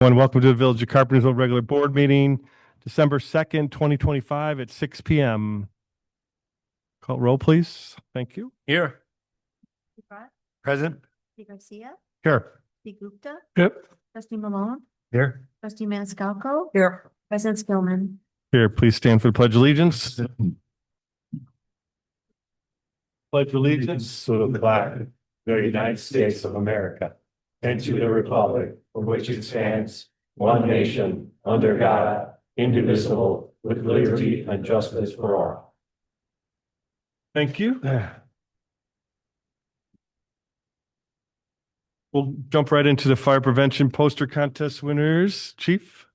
Welcome to the Village of Carpentersville regular board meeting, December 2nd, 2025 at 6 p.m. Call roll, please. Thank you. Here. Pratt, Present. Trustee Garcia, Here. Trustee Gupta, Yep. Trustee Malone, Here. Trustee Maniscalco. Here. President Skillman. Here, please stand for the Pledge of Allegiance. Pledge allegiance To the flag of the United States of America and to the republic for which it stands, one nation, under God, indivisible, with liberty and justice for all. Thank you. We'll jump right into the fire prevention poster contest winners. Chief.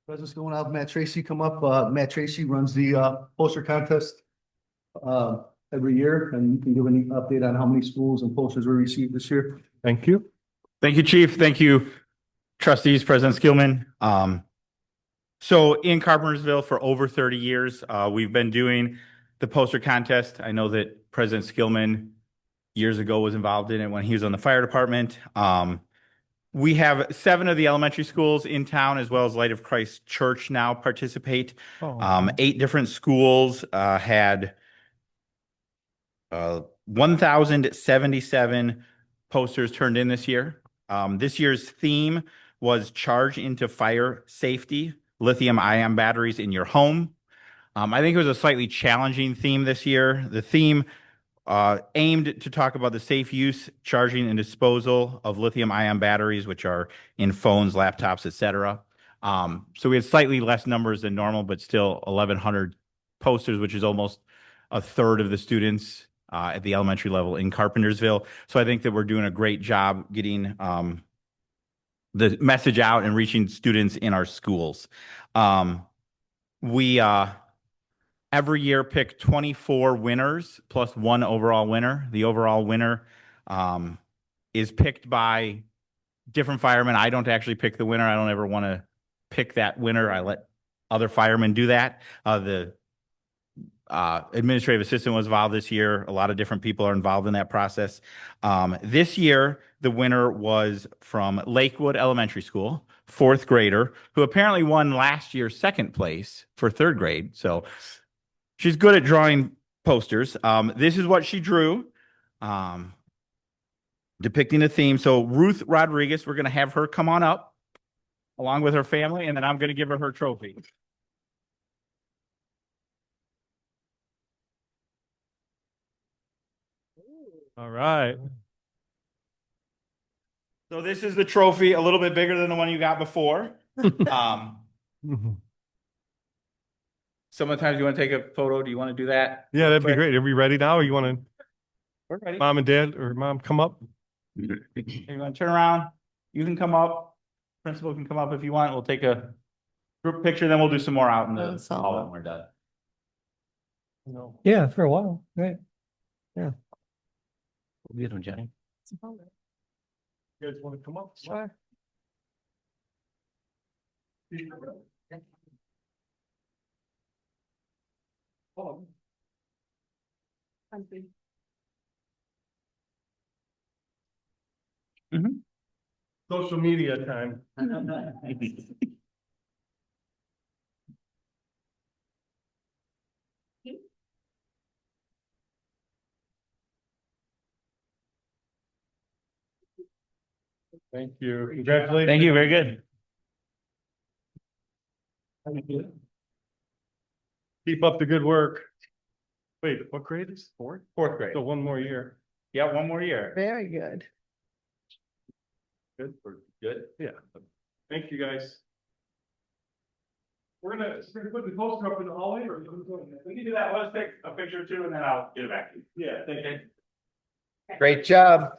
President's going out. Matt Tracy come up. Matt Tracy runs the poster contest every year, and you can give any update on how many schools and posters we received this year. Thank you. Thank you, Chief. Thank you, Trustees, President Skillman. So in Carpentersville for over 30 years, we've been doing the poster contest. I know that President Skillman years ago was involved in it when he was on the fire department. We have 7 of the elementary schools in town, as well as Light of Christ Church now participate. 8 different schools had 1,077 posters turned in this year. This year's theme was Charge into Fire Safety, Lithium-ion batteries in your home. I think it was a slightly challenging theme this year. The theme aimed to talk about the safe use, charging, and disposal of lithium-ion batteries, which are in phones, laptops, etc. So we had slightly less numbers than normal, but still 1,100 posters, which is almost a third of the students at the elementary level in Carpentersville. So I think that we're doing a great job getting the message out and reaching students in our schools. We every year pick 24 winners plus 1 overall winner. The overall winner is picked by different firemen. I don't actually pick the winner. I don't ever want to pick that winner. I let other firemen do that. The administrative assistant was involved this year. A lot of different people are involved in that process. This year, the winner was from Lakewood Elementary School, 4th grader, who apparently won last year's 2nd place for 3rd grade. So she's good at drawing posters. This is what she drew, depicting a theme. So Ruth Rodriguez, we're going to have her come on up along with her family, and then I'm going to give her her trophy. All right. So this is the trophy, a little bit bigger than the one you got before. Sometimes you want to take a photo. Do you want to do that? Yeah, that'd be great. Are we ready now? Or you want We're ready. mom and dad or mom come up? You want to turn around? You can come up. Principal can come up if you want. We'll take a group picture, then we'll do some more out in the hall when we're done. No. Yeah, for a while, right? Yeah. We'll get them, Jenny. You guys want to come up? Sure. Social media time. Thank you. Congratulations. Thank you. Very good. Keep up the good work. Wait, what grade is 4th? 4th grade. So 1 more year. Yeah, 1 more year. Very good. Good. Good. Yeah. Thank you, guys. We're gonna put the poster up in the hallway, or We can do that. Let's take a picture too, and then I'll get it back to you. yeah, thank you. Great job.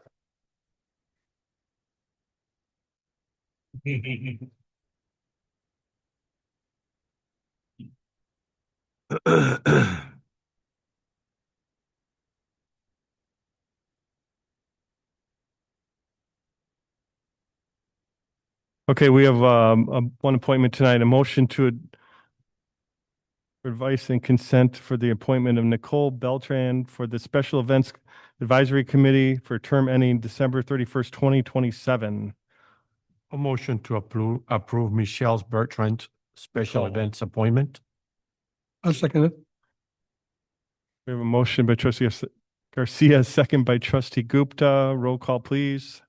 Okay, we have one appointment tonight, a motion to advice and consent for the appointment of Nicole Beltran for the Special Events Advisory Committee for term ending December 31st, 2027. A motion to approve Michelle's Bertrand special events appointment. I'll second it. We have a motion by trustee Garcia, second by trustee Gupta. Roll call, please.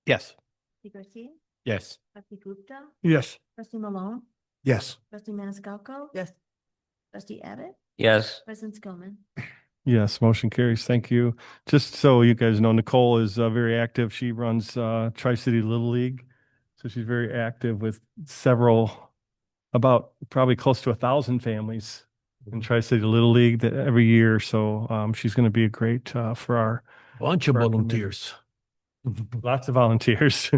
Yes. Trustee Garcia, Yes. trustee Gupta, Yes. trustee Malone, Yes. trustee Maniscalco. Yes. Trustee Abbott, Yes. President Skillman. Yes, motion carries. Thank you. Just so you guys know, Nicole is very active. She runs Tri-City Little League. So she's very active with about probably close to 1,000 families in Tri-City Little League every year. So she's going to be a great for our Bunch of For our committee. volunteers. lots of volunteers.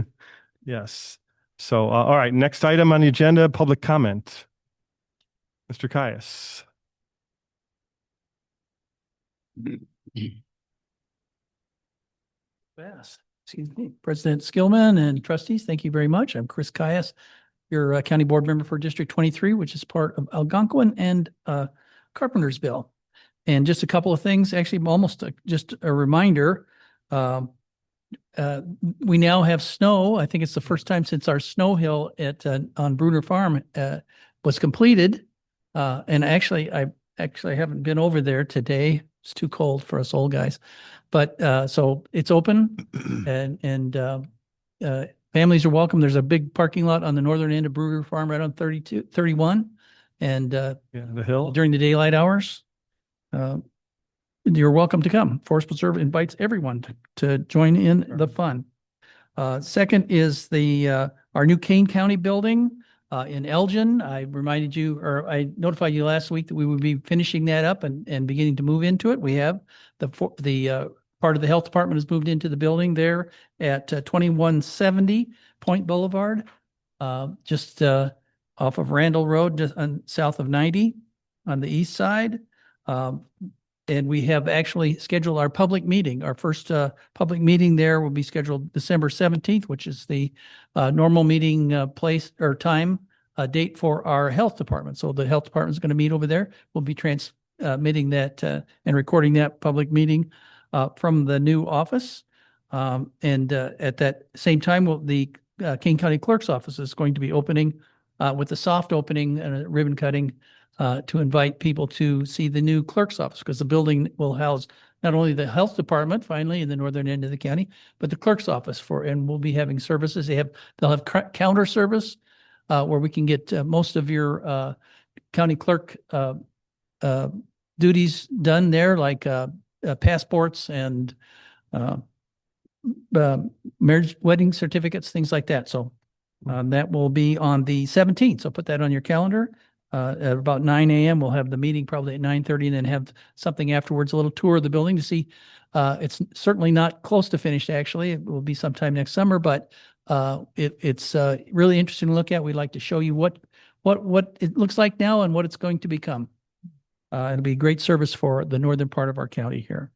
Yes. So, all right, next item on the agenda, public comment. Mr. Caius. Fast. Excuse me, President Skillman and trustees, thank you very much. I'm Chris Caius, your county board member for District 23, which is part of Algonquin and Carpentersville. And just a couple of things, actually almost just a reminder. We now have snow. I think it's the first time since our snow hill on Bruner Farm was completed. And actually, I haven't been over there today. It's too cold for us old guys. But so it's open and families are welcome. There's a big parking lot on the northern end of Bruner Farm right on 31. And Yeah, the hill. during the daylight hours, you're welcome to come. Forest Preserve invites everyone to join in the fun. Second is our new Kane County building in Elgin. I reminded you, or I notified you last week that we would be finishing that up and beginning to move into it. We have the part of the health department has moved into the building there at 2170 Point Boulevard, just off of Randall Road, just south of 90 on the east side. And we have actually scheduled our public meeting. Our first public meeting there will be scheduled December 17th, which is the normal meeting place or time date for our health department. So the health department is going to meet over there. We'll be transmitting that and recording that public meeting from the new office. And at that same time, the King County Clerk's office is going to be opening with a soft opening and a ribbon cutting to invite people to see the new clerk's office, because the building will house not only the health department finally in the northern end of the county, but the clerk's office and we'll be having services. They'll have counter service where we can get most of your county clerk duties done there, like passports and marriage, wedding certificates, things like that. So that will be on the 17th. So put that on your calendar. At about 9 a.m. We'll have the meeting probably at 9:30 and then have something afterwards, a little tour of the building to see. It's certainly not close to finished, actually. It will be sometime next summer, but it's really interesting to look at. We'd like to show you what it looks like now and what it's going to become. It'll be great service for the northern part of our county here.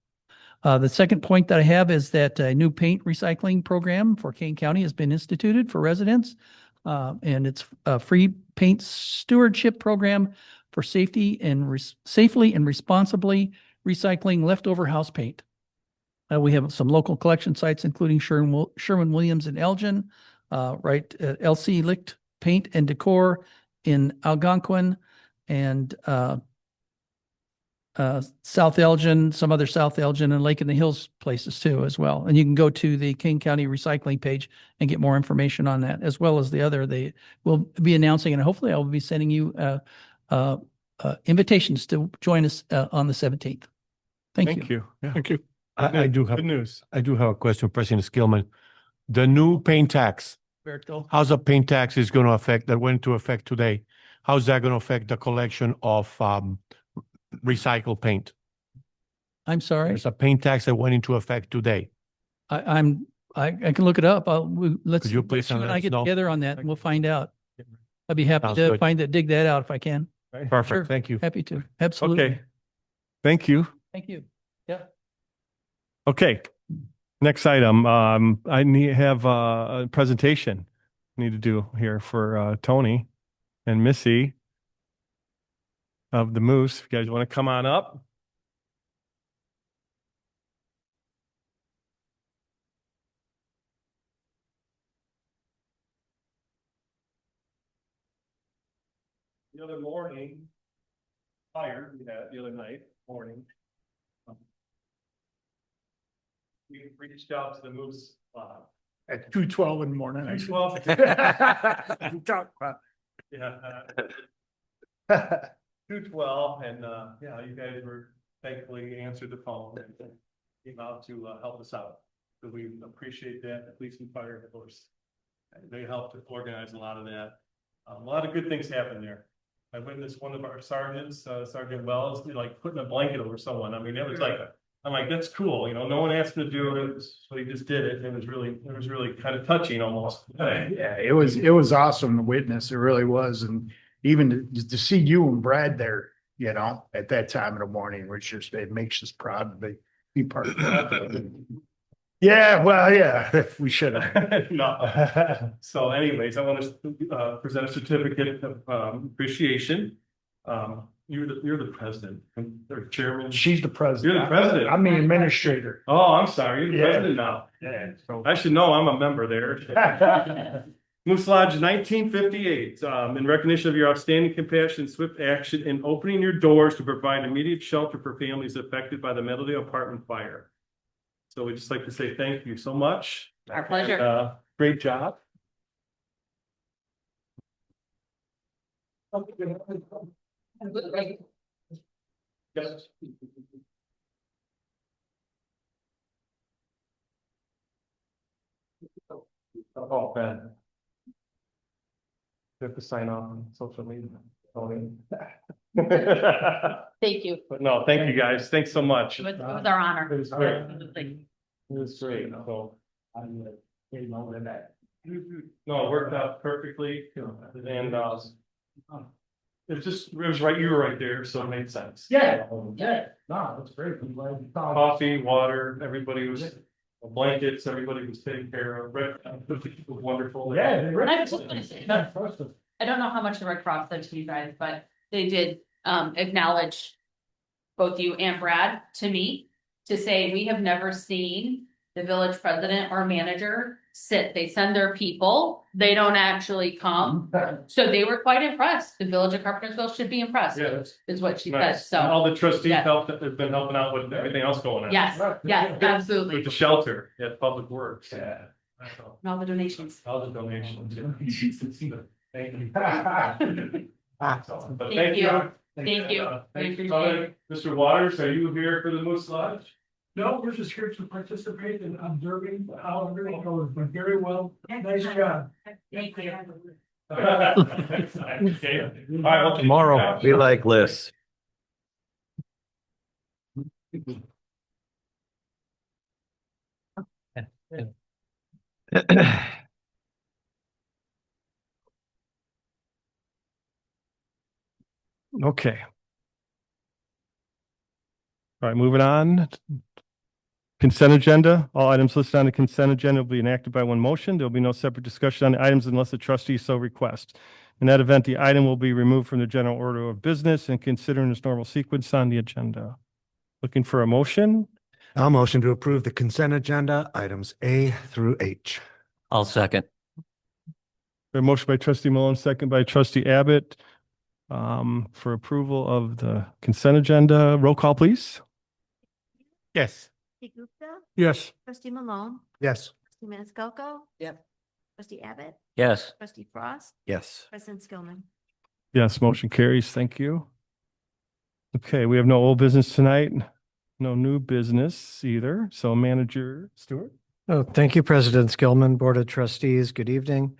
The second point that I have is that a new paint recycling program for Kane County has been instituted for residents. And it's a free paint stewardship program for safely and responsibly recycling leftover house paint. We have some local collection sites, including Sherwin-Williams in Elgin, LC Licht Paint and Decor in Algonquin, and South Elgin, some other South Elgin and Lake in the Hills places too as well. And you can go to the King County recycling page and get more information on that, as well as the other. They will be announcing, and hopefully I will be sending you invitations to join us on the 17th. Thank you. Yeah. Thank you. I do have Good news. a question, President Skillman. The new paint tax, Berto. how's the paint tax is going to affect, that went into effect today? How's that going to affect the collection of recycled paint? I'm sorry. There's a paint tax that went into effect today. I can look it up. Let's, Could you please you and let I us get know? together on that and we'll find out. I'd be happy Sounds to good. dig that out if I can. Perfect. Sure. Thank you. Happy to. Absolutely. Okay. Thank you. Thank you. Yeah. Okay. Next item. I have a presentation I need to do here for Tony and Missy of the Moose. If you guys want to come on up. the other morning, fire we had the other night, morning. We reached out to the Moose, At 2:12 in the morning. 2:12. We talked about. yeah. 2:12, and, yeah, you guys were thankfully answered the phone and came out to, help us out. So we appreciate that, the police and fire, of course. They helped to organize a lot of that. A lot of good things happened there. I witnessed one of our sergeants, Sergeant Wells, like putting a blanket over someone. I mean, it was like, I'm like, that's cool, you know, no one asked him to do it, so he just did it. It was really kind of touching almost. Yeah, it was awesome to witness. It really was. And even to see you and Brad there, you know, at that time of the morning, which just, it makes us proud to be part of it. Yeah, well, yeah, we should have. No. So anyways, I want to present a certificate of appreciation. You're the president, or chairman. She's the president. You're the president. I'm the administrator. Oh, I'm sorry, you're the Yeah. president now. Yeah. So. I should know, I'm a member there. Moose Lodge 1958, in recognition of your outstanding compassion and swift action in opening your doors to provide immediate shelter for families affected by the Meadowdale apartment fire. So we'd just like to say thank you so much. Our pleasure. And, great job. Yes. Oh, Ben. You have to sign off on social media. Thank you. But no, thank you guys. Thanks so much. It was our honor. It was great. Absolutely. It was great. So, Came over that. no, it worked out perfectly. And, it was right, you were right there, so it made sense. Yeah, yeah. No, that's great. I'm glad you thought. Coffee, water, everybody was, blankets, everybody was taken care of. Rick, was wonderful. Yeah. And I just want to say, I don't know how much the Red Cross said to you guys, but they did acknowledge both you and Brad to me to say, we have never seen the village president or manager sit. They send their people. They don't actually come. So they were quite impressed. The village of Carpentersville should be impressed, Yeah, that's is what she said. nice. So, And all the trustees yeah. have been helping out with everything else going on. yes, yes, With absolutely. the shelter at Public Works. Yeah. So, And all the donations. all the donations. yeah. Thank you. But Thank you. Thank you. Thank We you. appreciate it. Mr. Waters, are you here for the Moose Lodge? No, we're just here to participate in observing how everything goes, but very well. Nice job. Thank you. Okay. All right, well, Tomorrow. We like lists. Okay. All right, moving on. Consent agenda. All items listed on the consent agenda will be enacted by one motion. There will be no separate discussion on the items unless the trustee so requests. In that event, the item will be removed from the general order of business and considered in its normal sequence on the agenda. Looking for a motion? I'll motion to approve the consent agenda, items A through H. I'll second. A motion by trustee Malone, second by trustee Abbott, for approval of the consent agenda. Roll call, please. Yes. Trustee Gupta, Yes. trustee Malone, Yes. trustee Maniscalco. Yep. Trustee Abbott, Yes. trustee Frost, Yes. President Skillman. Yes, motion carries. Thank you. Okay, we have no old business tonight, no new business either. So Manager Stewart? Oh, thank you, President Skillman, Board of Trustees. Good evening.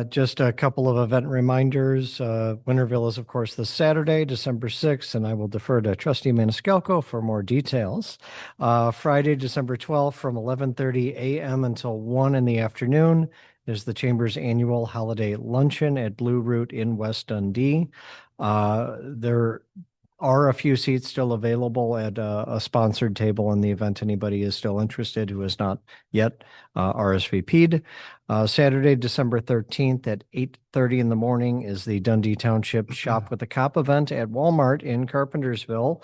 Just a couple of event reminders. Winterville is, of course, this Saturday, December 6th, and I will defer to Trustee Maniscalco for more details. Friday, December 12th, from 11:30 a.m. until 1 in the afternoon is the Chamber's annual holiday luncheon at Blue Root in West Dundee. There are a few seats still available at a sponsored table in the event anybody is still interested who has not yet RSVP'd. Saturday, December 13th at 8:30 in the morning is the Dundee Township Shop with a Cop event at Walmart in Carpentersville,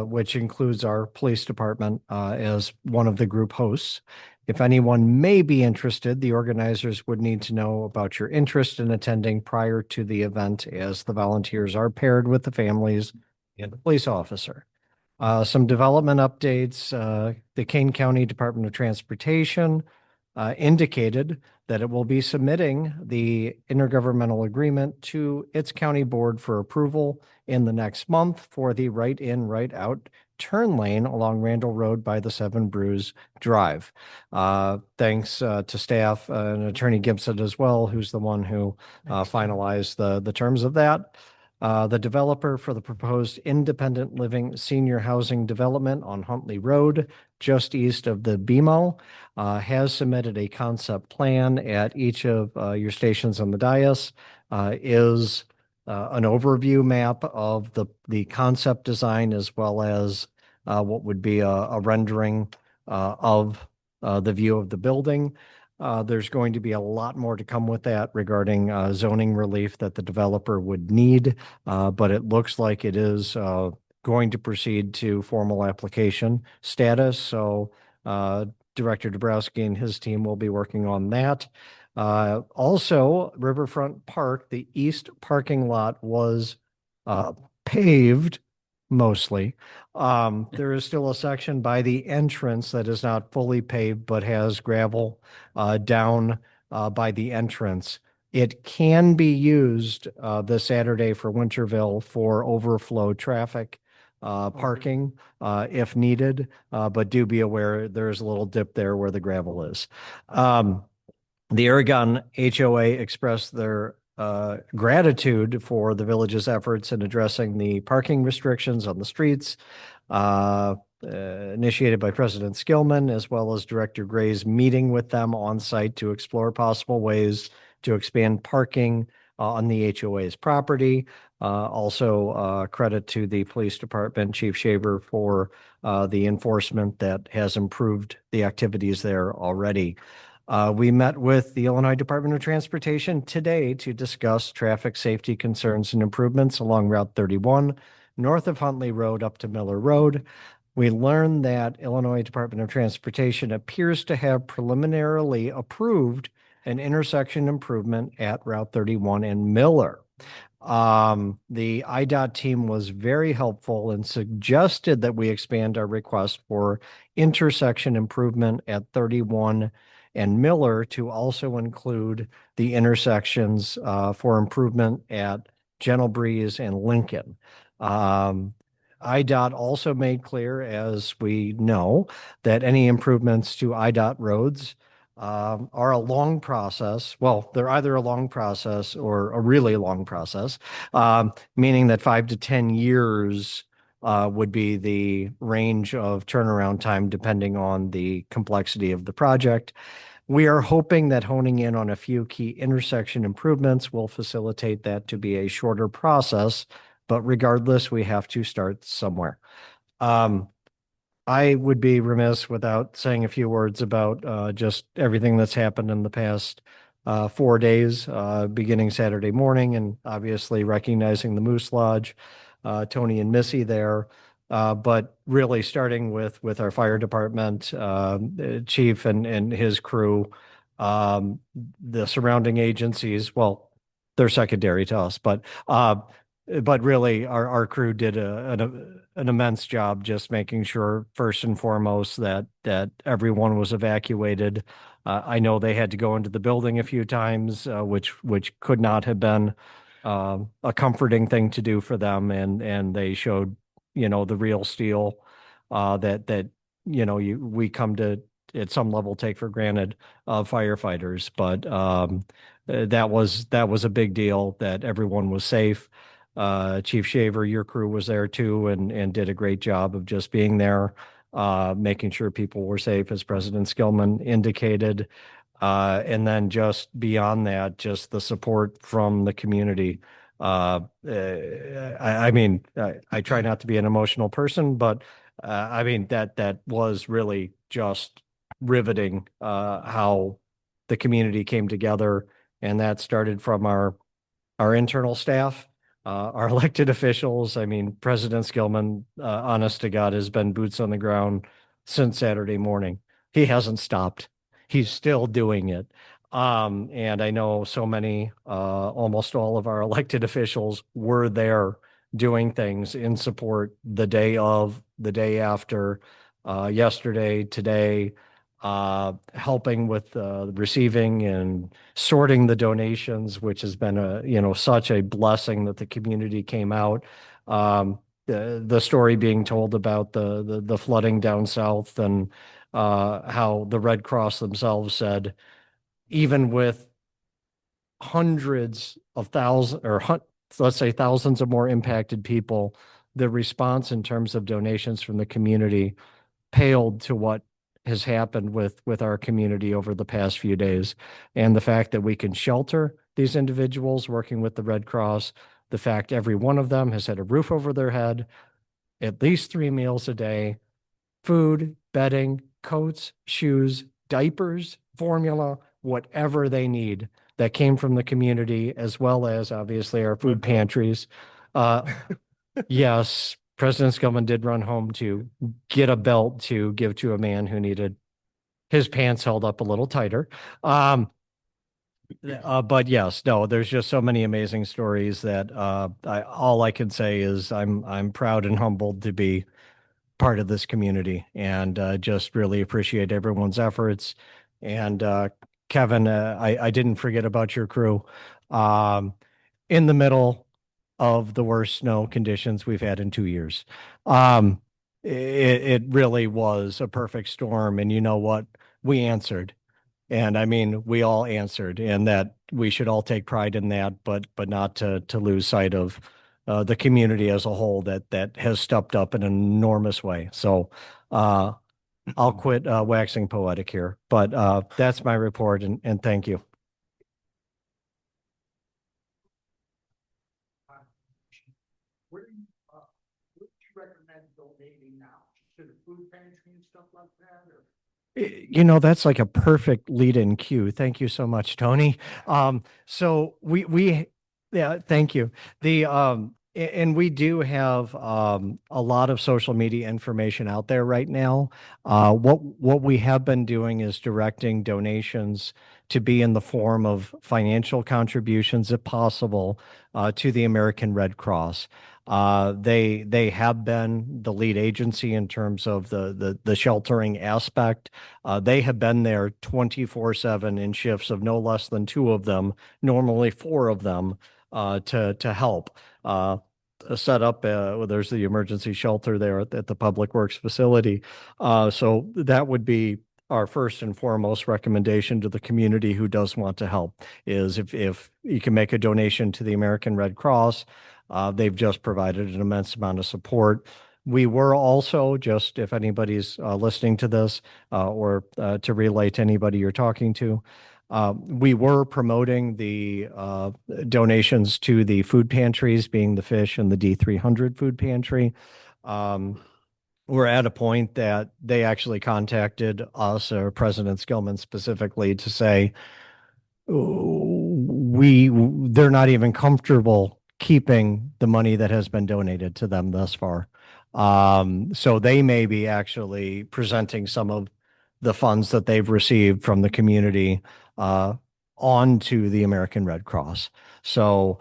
which includes our police department as one of the group hosts. If anyone may be interested, the organizers would need to know about your interest in attending prior to the event, as the volunteers are paired with the families and the police officer. Some development updates. The Kane County Department of Transportation indicated that it will be submitting the intergovernmental agreement to its county board for approval in the next month for the right in, right out turn lane along Randall Road by the Seven Brews Drive. Thanks to staff and Attorney Gibson as well, who's the one who finalized the terms of that. The developer for the proposed independent living senior housing development on Huntley Road, just east of the BMO, has submitted a concept plan at each of your stations on the dais. Is an overview map of the concept design, as well as what would be a rendering of the view of the building. There's going to be a lot more to come with that regarding zoning relief that the developer would need, but it looks like it is going to proceed to formal application status. So Director Dabrowski and his team will be working on that. Also, Riverfront Park, the east parking lot was paved mostly. There is still a section by the entrance that is not fully paved, but has gravel down by the entrance. It can be used this Saturday for Winterville for overflow traffic parking if needed, but do be aware there's a little dip there where the gravel is. The Aragon HOA expressed their gratitude for the village's efforts in addressing the parking restrictions on the streets, initiated by President Skillman, as well as Director Gray's meeting with them on site to explore possible ways to expand parking on the HOA's property. Also, credit to the police department, Chief Shaver, for the enforcement that has improved the activities there already. We met with the Illinois Department of Transportation today to discuss traffic safety concerns and improvements along Route 31, north of Huntley Road up to Miller Road. We learned that Illinois Department of Transportation appears to have preliminarily approved an intersection improvement at Route 31 and Miller. The IDOT team was very helpful and suggested that we expand our request for intersection improvement at 31 and Miller to also include the intersections for improvement at Gentle Breeze and Lincoln. IDOT also made clear, as we know, that any improvements to IDOT roads are a long process. Well, they're either a long process or a really long process, meaning that 5 to 10 years would be the range of turnaround time, depending on the complexity of the project. We are hoping that honing in on a few key intersection improvements will facilitate that to be a shorter process, but regardless, we have to start somewhere. I would be remiss without saying a few words about just everything that's happened in the past 4 days, beginning Saturday morning, and obviously recognizing the Moose Lodge, Tony and Missy there. But really starting with our fire department, chief and his crew, the surrounding agencies, well, they're secondary to us, but really our crew did an immense job just making sure, first and foremost, that everyone was evacuated. I know they had to go into the building a few times, which could not have been a comforting thing to do for them, and they showed the real steel that we come to at some level take for granted of firefighters. But that was a big deal that everyone was safe. Chief Shaver, your crew was there too, and did a great job of just being there, making sure people were safe, as President Skillman indicated. And then just beyond that, just the support from the community. I mean, I try not to be an emotional person, but I mean, that was really just riveting, how the community came together. And that started from our internal staff, our elected officials. I mean, President Skillman, honest to God, has been boots on the ground since Saturday morning. He hasn't stopped. he's still doing it. And I know so many, almost all of our elected officials were there doing things in support the day of, the day after, yesterday, today, helping with receiving and sorting the donations, which has been such a blessing that the community came out. The story being told about the flooding down south and how the Red Cross themselves said, even with hundreds of thousands or let's say thousands of more impacted people, the response in terms of donations from the community paled to what has happened with our community over the past few days. And the fact that we can shelter these individuals working with the Red Cross, the fact every one of them has had a roof over their head, at least 3 meals a day, food, bedding, coats, shoes, diapers, formula, whatever they need that came from the community, as well as obviously our food pantries. Yes, President Skillman did run home to get a belt to give to a man who needed his pants held up a little tighter. But yes, no, there's just so many amazing stories that all I can say is I'm proud and humbled to be part of this community, and just really appreciate everyone's efforts. And Kevin, I didn't forget about your crew. In the middle of the worst snow conditions we've had in 2 years. It really was a perfect storm. And you know what? We answered. And I mean, we all answered, and that we should all take pride in that, but not to lose sight of the community as a whole that has stepped up in an enormous way. So I'll quit waxing poetic here, but that's my report, and thank you. Where would you recommend donating now? To the food pantry and stuff like that, or? That's like a perfect lead-in cue. Thank you so much, Tony. So yeah, thank you. And we do have a lot of social media information out there right now. What we have been doing is directing donations to be in the form of financial contributions, if possible, to the American Red Cross. They have been the lead agency in terms of the sheltering aspect. They have been there 24/7 in shifts of no less than 2 of them, normally 4 of them, to help. Set up, there's the emergency shelter there at the Public Works facility. So that would be our first and foremost recommendation to the community who does want to help, is if you can make a donation to the American Red Cross. They've just provided an immense amount of support. We were also, just if anybody's listening to this, or to relay to anybody you're talking to, we were promoting the donations to the food pantries, being the Fish and the D300 food pantry. We're at a point that they actually contacted us, or President Skillman specifically, to say they're not even comfortable keeping the money that has been donated to them thus far. So they may be actually presenting some of the funds that they've received from the community onto the American Red Cross. So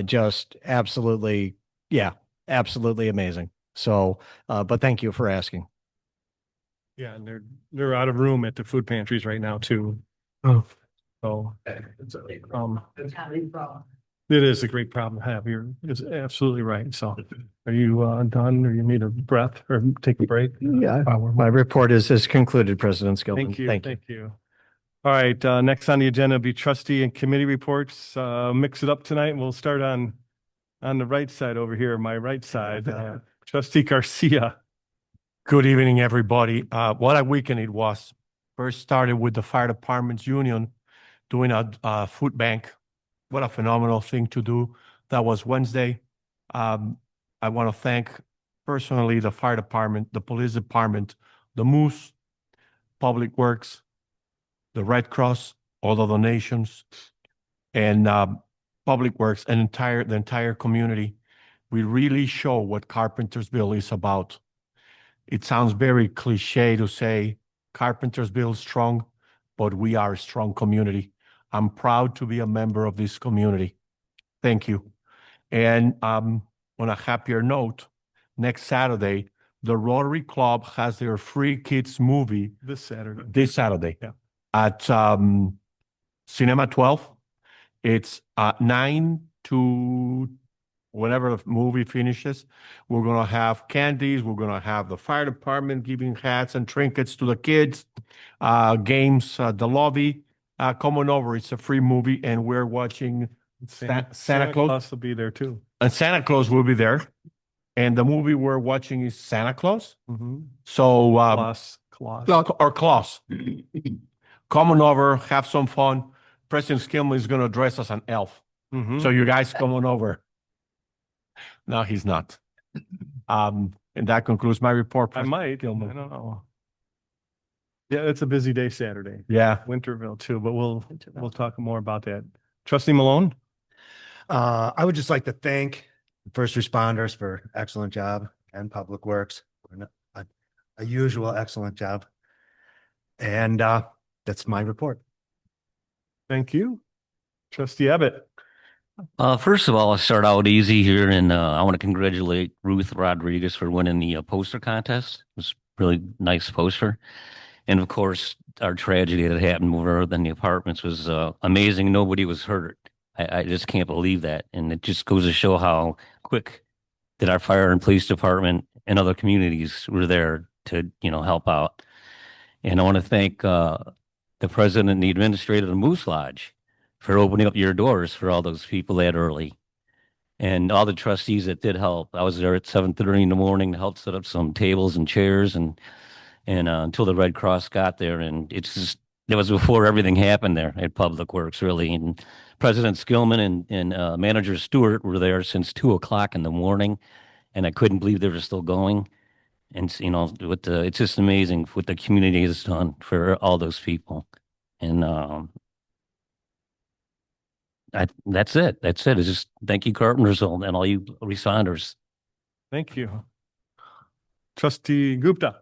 just absolutely, yeah, absolutely amazing. So, but thank you for asking. Yeah, and they're out of room at the food pantries right now too. Oh. So It's a big um, It's a big problem. it is a great problem to have. You're absolutely right. So are you done, or you need a breath or take a break? Yeah, my report is concluded, President Skillman. Thank you. Thank you. Thank you. All right, next on the agenda will be trustee and committee reports. Mix it up tonight. We'll start on the right side over here, my right side. Trustee Garcia. Good evening, everybody. What a weekend it was. First started with the Fire Department's Union doing a food bank. What a phenomenal thing to do. That was Wednesday. I want to thank personally the fire department, the police department, the Moose, Public Works, the Red Cross, all the donations, and Public Works, and the entire community. We really show what Carpentersville is about. It sounds very cliche to say Carpentersville is strong, but we are a strong community. I'm proud to be a member of this community. Thank you. And on a happier note, next Saturday, the Rotary Club has their free kids movie This Saturday. Yeah. At Cinema 12. It's 9 to whenever the movie finishes. We're gonna have candies. We're gonna have the fire department giving hats and trinkets to the kids. Games, the lobby. Come on over. It's a free movie, and we're watching Santa Claus. Will be there too. And Santa Claus will be there. And the movie we're watching is Santa Claus. Mm-hmm. So Claus. Come on over, have some fun. President Skillman is gonna dress as an elf. Mm-hmm. So you guys come on over. No, he's not. And that concludes my report. I might. I Gilman. don't know. Yeah, it's a busy day Saturday. Yeah. Winterville too, but we'll talk more about that. Trustee Malone? I would just like to thank first responders for excellent job and Public Works for a usual excellent job. And that's my report. Thank you. Trustee Abbott? First of all, I'll start out easy here, and I want to congratulate Ruth Rodriguez for winning the poster contest. It was a really nice poster. And of course, our tragedy that happened over in the apartments was amazing. Nobody was hurt. I just can't believe that. And it just goes to show how quick that our fire and police department and other communities were there to, help out. And I want to thank the president and the administrator of the Moose Lodge for opening up your doors for all those people that early. And all the trustees that did help. I was there at 7:30 in the morning to help set up some tables and chairs and until the Red Cross got there. And it was before everything happened there at Public Works, really. And President Skillman and Manager Stewart were there since 2:00 in the morning. And I couldn't believe they were still going. And, it's just amazing what the community has done for all those people. And that's it. That's it. It's just thank you, Carpentersville, and all you responders. Thank you. Trustee Gupta?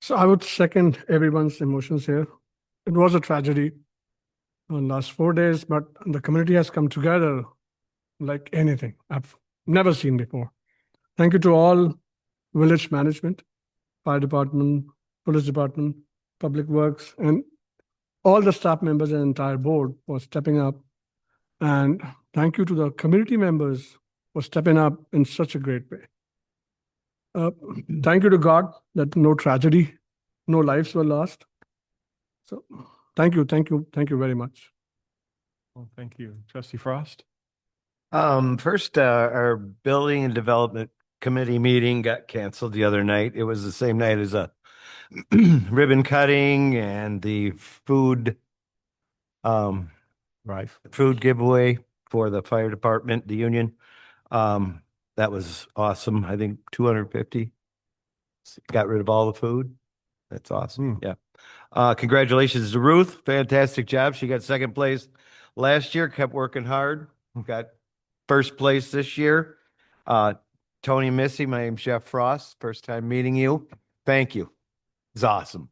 So I would second everyone's emotions here. It was a tragedy in the last 4 days, but the community has come together like anything I've never seen before. Thank you to all village management, fire department, police department, public works, and all the staff members and entire board for stepping up. And thank you to the community members for stepping up in such a great way. Thank you to God that no tragedy, no lives were lost. So thank you very much. Well, thank you. Trustee Frost? First, our building and development committee meeting got canceled the other night. It was the same night as a ribbon cutting and the food giveaway for the fire department, the union. That was awesome. I think 250 got rid of all the food. That's awesome. Yeah. Congratulations to Ruth. Fantastic job. She got second place last year, kept working hard. Got first place this year. Tony and Missy, my name's Jeff Frost. First time meeting you. Thank you. It's awesome.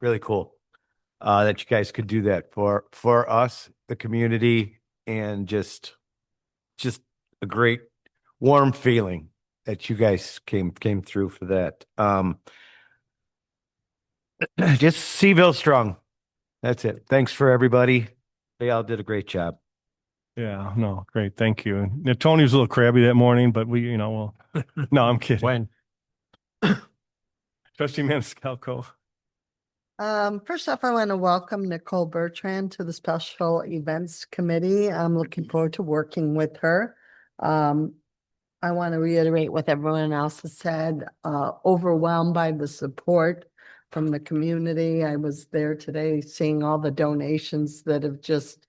Really cool that you guys could do that for us, the community, and just a great warm feeling that you guys came through for that. Just Seville strong. That's it. Thanks for everybody. They all did a great job. Yeah, no, great. Thank you. And Tony was a little crabby that morning, but no, I'm kidding. When? Trustee Maniscalco? First off, I want to welcome Nicole Bertrand to the Special Events Committee. I'm looking forward to working with her. I want to reiterate what everyone else has said, overwhelmed by the support from the community. I was there today seeing all the donations that have just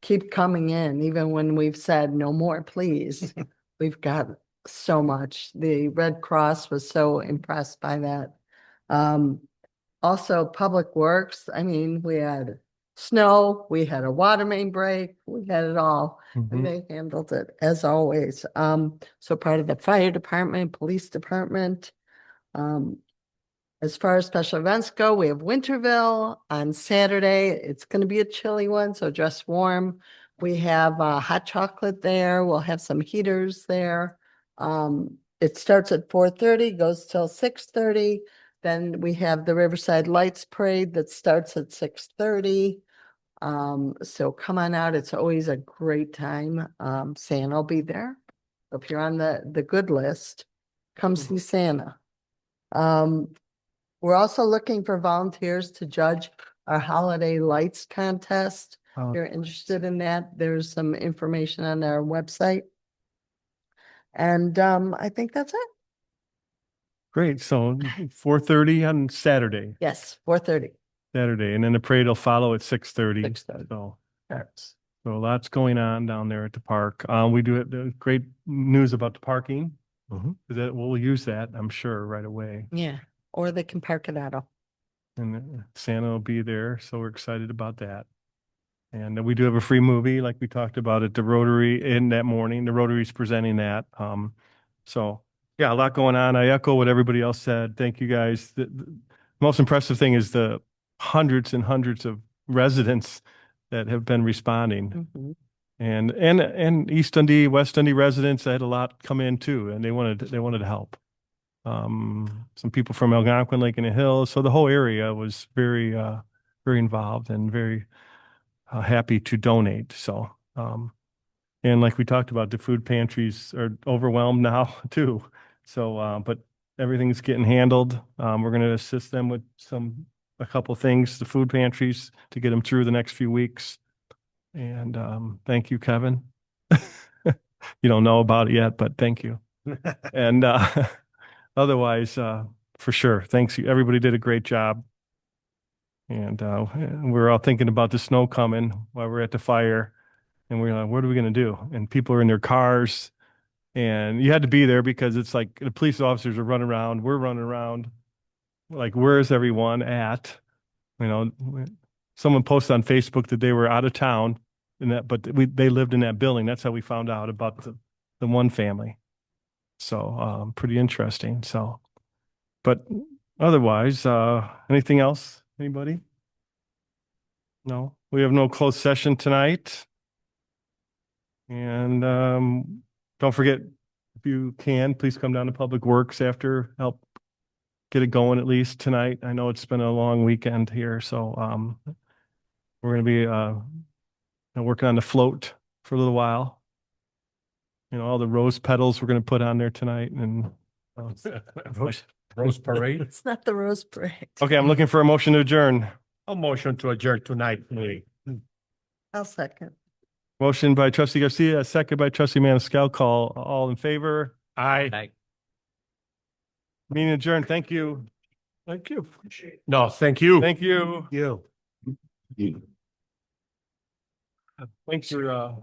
keep coming in, even when we've said no more, please. We've got so much. The Red Cross was so impressed by that. Also, Public Works, we had snow, we had a water main break, we had it all. And they handled it as always. So part of the fire department, police department, As far as special events go, we have Winterville on Saturday. It's going to be a chilly one, so dress warm. We have hot chocolate there. We'll have some heaters there. It starts at 4:30, goes till 6:30. Then we have the Riverside Lights Parade that starts at 6:30. So come on out. It's always a great time. Santa will be there. If you're on the good list, come see Santa. We're also looking for volunteers to judge our holiday lights contest. If you're interested in that, there's some information on our website. And I think that's it. Great. So 4:30 on Saturday, Yes, 4:30. and then the parade will follow at 6:30. 6:30. So lots going on down there at the park. We do have the great news about the parking. That we'll use that, I'm sure, right away. Yeah, or they can park it out. And Santa will be there, so we're excited about that. And we do have a free movie, like we talked about at the Rotary in that morning. The Rotary's presenting that. So yeah, a lot going on. I echo what everybody else said. Thank you guys. The most impressive thing is the hundreds and hundreds of residents that have been responding. And East Dundee, West Dundee residents, I had a lot come in too, and they wanted to help. Some people from Algonquin, Lake in the Hills. So the whole area was very involved and very happy to donate. So, and like we talked about, the food pantries are overwhelmed now too. So, but everything's getting handled. We're going to assist them with a couple things, the food pantries, to get them through the next few weeks. And thank you, Kevin. You don't know about it yet, but thank you. And otherwise, for sure, thanks. Everybody did a great job. And we're all thinking about the snow coming while we're at the fire. And we're like, what are we going to do? And people are in their cars. And you had to be there because it's like the police officers are running around. We're running around. Like, where's everyone at? You know, someone posted on Facebook that they were out of town, but they lived in that building. That's how we found out about the one family. So pretty interesting. So, but otherwise, anything else? Anybody? No, we have no closed session tonight. And don't forget, if you can, please come down to Public Works after, help get it going at least tonight. I know it's been a long weekend here, so we're going to be working on the float for a little while. You know, all the rose petals we're going to put on there tonight. And Rose parade. It's not the Rose Parade. okay, I'm looking for a motion to adjourn. A motion to adjourn tonight, meeting. I'll second. Motion by Trustee Garcia, second by Trustee Maniscalco. Call all in favor. Aye. Meeting adjourned. Thank you. Thank you. No, thank you. Thank you. You. Thanks for helping.